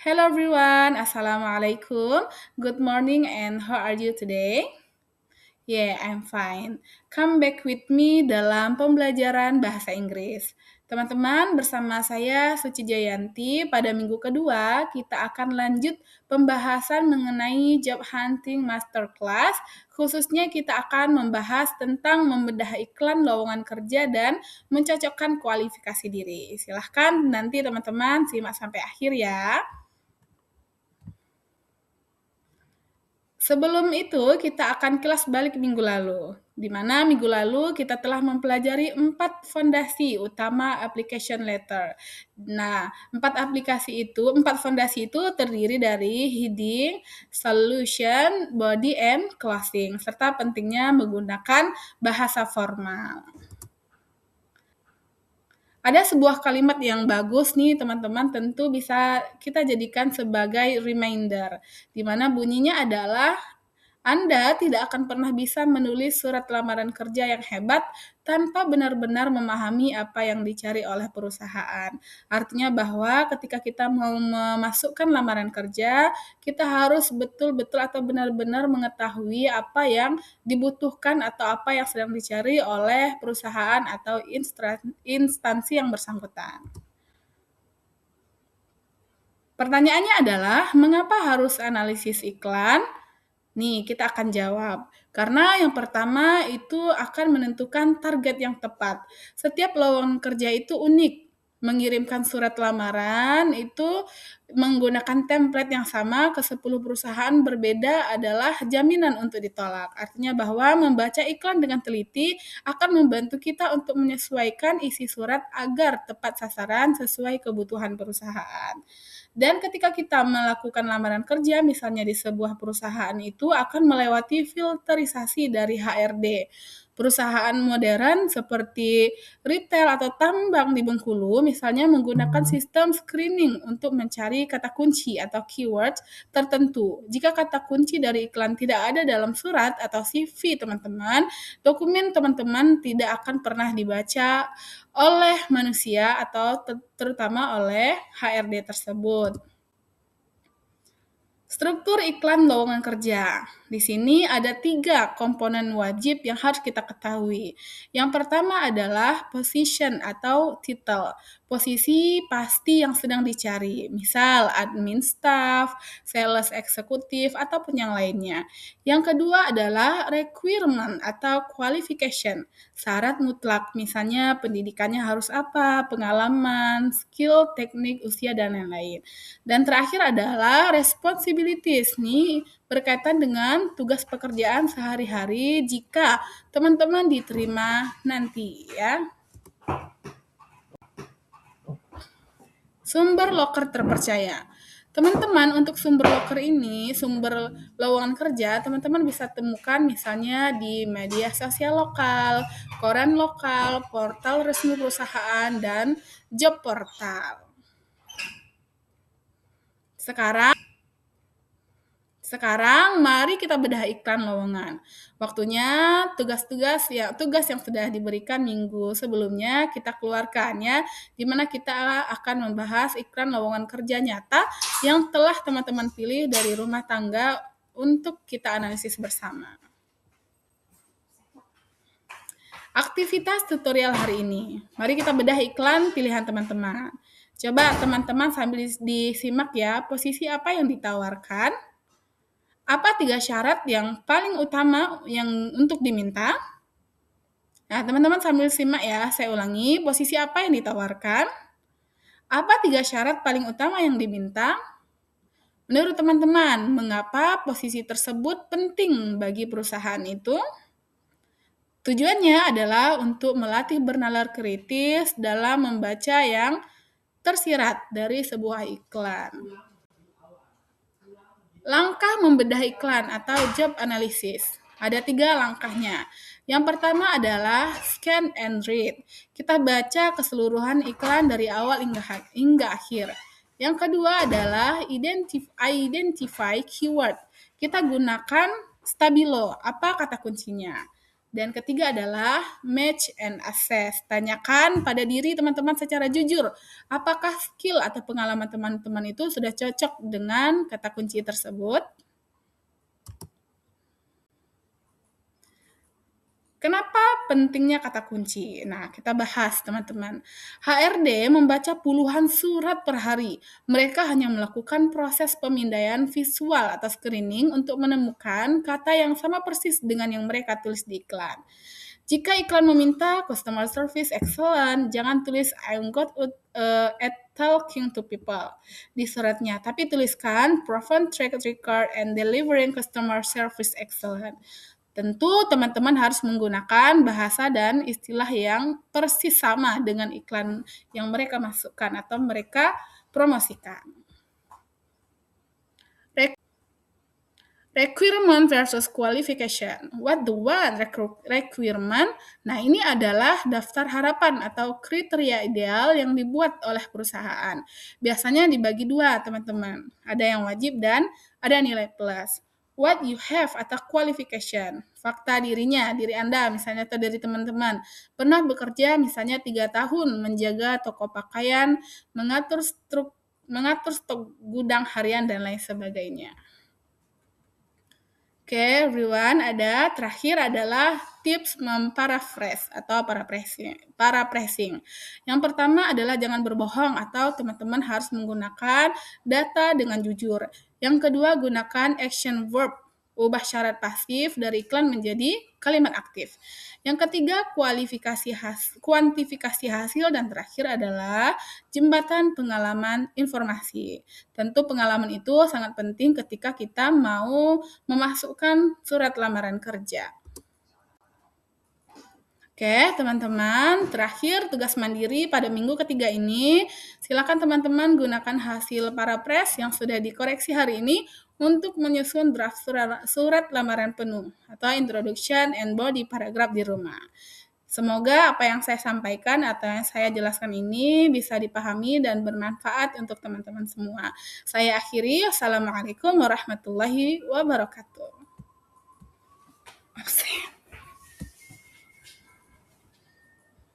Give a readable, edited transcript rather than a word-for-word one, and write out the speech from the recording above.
Hello everyone, Assalamualaikum. Good morning and how are you today? Yeah, I'm fine. Come back with me dalam pembelajaran bahasa Inggris. Teman-teman, bersama saya Suci Jayanti, pada minggu kedua kita akan lanjut pembahasan mengenai job hunting masterclass. Khususnya kita akan membahas tentang membedah iklan lowongan kerja dan mencocokkan kualifikasi diri. Silahkan nanti teman-teman simak sampai akhir ya. Sebelum itu, kita akan kilas balik minggu lalu, di mana minggu lalu kita telah mempelajari 4 fondasi utama application letter. Nah, 4 fondasi itu terdiri dari heading, solution, body, and closing, serta pentingnya menggunakan bahasa formal. Ada sebuah kalimat yang bagus nih teman-teman, tentu bisa kita jadikan sebagai reminder, di mana bunyinya adalah Anda tidak akan pernah bisa menulis surat lamaran kerja yang hebat tanpa benar-benar memahami apa yang dicari oleh perusahaan. Artinya bahwa ketika kita mau memasukkan lamaran kerja, kita harus betul-betul atau benar-benar mengetahui apa yang dibutuhkan atau apa yang sedang dicari oleh perusahaan atau instansi yang bersangkutan. Pertanyaannya adalah, mengapa harus analisis iklan? Nih, kita akan jawab. Karena yang pertama itu akan menentukan target yang tepat. Setiap lowongan kerja itu unik. Mengirimkan surat lamaran itu menggunakan template yang sama ke 10 perusahaan berbeda adalah jaminan untuk ditolak. Artinya bahwa membaca iklan dengan teliti akan membantu kita untuk menyesuaikan isi surat agar tepat sasaran sesuai kebutuhan perusahaan. Dan ketika kita melakukan lamaran kerja, misalnya di sebuah perusahaan itu akan melewati filterisasi dari HRD. Perusahaan modern seperti retail atau tambang di Bengkulu misalnya menggunakan sistem screening untuk mencari kata kunci atau keywords tertentu. Jika kata kunci dari iklan tidak ada dalam surat atau CV teman-teman, dokumen teman-teman tidak akan pernah dibaca oleh manusia atau terutama oleh HRD tersebut. Struktur iklan lowongan kerja. Di sini ada 3 komponen wajib yang harus kita ketahui. Yang pertama adalah position atau title. Posisi pasti yang sedang dicari. Misal admin staff, sales eksekutif, ataupun yang lainnya. Yang kedua adalah requirement atau qualification. Syarat mutlak, misalnya pendidikannya harus apa, pengalaman, skill, teknik, usia, dan lain-lain. Dan terakhir adalah responsibilities nih berkaitan dengan tugas pekerjaan sehari-hari jika teman-teman diterima nanti ya. Sumber loker terpercaya. Teman-teman, untuk sumber loker ini, sumber lowongan kerja, teman-teman bisa temukan misalnya di media sosial lokal, koran lokal, portal resmi perusahaan, dan job portal. Sekarang mari kita bedah iklan lowongan. Waktunya tugas yang sudah diberikan minggu sebelumnya kita keluarkan ya, di mana kita akan membahas iklan lowongan kerja nyata yang telah teman-teman pilih dari rumah tangga untuk kita analisis bersama. Aktivitas tutorial hari ini. Mari kita bedah iklan pilihan teman-teman. Coba teman-teman sambil disimak ya, posisi apa yang ditawarkan, apa 3 syarat yang paling utama yang untuk diminta? Nah, teman-teman sambil simak ya, saya ulangi, posisi apa yang ditawarkan? Apa 3 syarat paling utama yang diminta? Menurut teman-teman, mengapa posisi tersebut penting bagi perusahaan itu? Tujuannya adalah untuk melatih bernalar kritis dalam membaca yang tersirat dari sebuah iklan. Langkah membedah iklan atau job analysis. Ada 3 langkahnya. Yang pertama adalah scan and read. Kita baca keseluruhan iklan dari awal hingga akhir. Yang kedua adalah identify keyword. Kita gunakan stabilo, apa kata kuncinya. Dan ketiga adalah match and assess. Tanyakan pada diri teman-teman secara jujur, apakah skill atau pengalaman teman-teman itu sudah cocok dengan kata kunci tersebut? Kenapa pentingnya kata kunci? Nah, kita bahas teman-teman. HRD membaca puluhan surat per hari. Mereka hanya melakukan proses pemindaian visual atau screening untuk menemukan kata yang sama persis dengan yang mereka tulis di iklan. Jika iklan meminta customer service excellent, jangan tulis I'm good at talking to people di suratnya, tapi tuliskan proven track record and delivering customer service excellent. Tentu teman-teman harus menggunakan bahasa dan istilah yang persis sama dengan iklan yang mereka masukkan atau mereka promosikan. Requirement versus qualification. What the one? Requirement. Nah, ini adalah daftar harapan atau kriteria ideal yang dibuat oleh perusahaan. Biasanya dibagi dua, teman-teman. Ada yang wajib dan ada nilai plus. What you have atau qualification. Fakta dirinya, diri Anda misalnya atau dari teman-teman. Pernah bekerja misalnya 3 tahun menjaga toko pakaian, mengatur stok gudang harian dan lain sebagainya. Oke, everyone, terakhir adalah tips memparaphrase atau paraphrasing. Yang pertama adalah jangan berbohong atau teman-teman harus menggunakan data dengan jujur. Yang kedua, gunakan action verb. Ubah syarat pasif dari iklan menjadi kalimat aktif. Yang ketiga, kuantifikasi hasil, dan terakhir adalah jembatan pengalaman informasi. Tentu pengalaman itu sangat penting ketika kita mau memasukkan surat lamaran kerja. Oke, teman-teman, terakhir tugas mandiri pada minggu ketiga ini, silakan teman-teman gunakan hasil paraphrase yang sudah dikoreksi hari ini untuk menyusun draft surat lamaran penuh atau introduction and body paragraph di rumah. Semoga apa yang saya sampaikan atau yang saya jelaskan ini bisa dipahami dan bermanfaat untuk teman-teman semua. Saya akhiri, Assalamualaikum warahmatullahi wabarakatuh.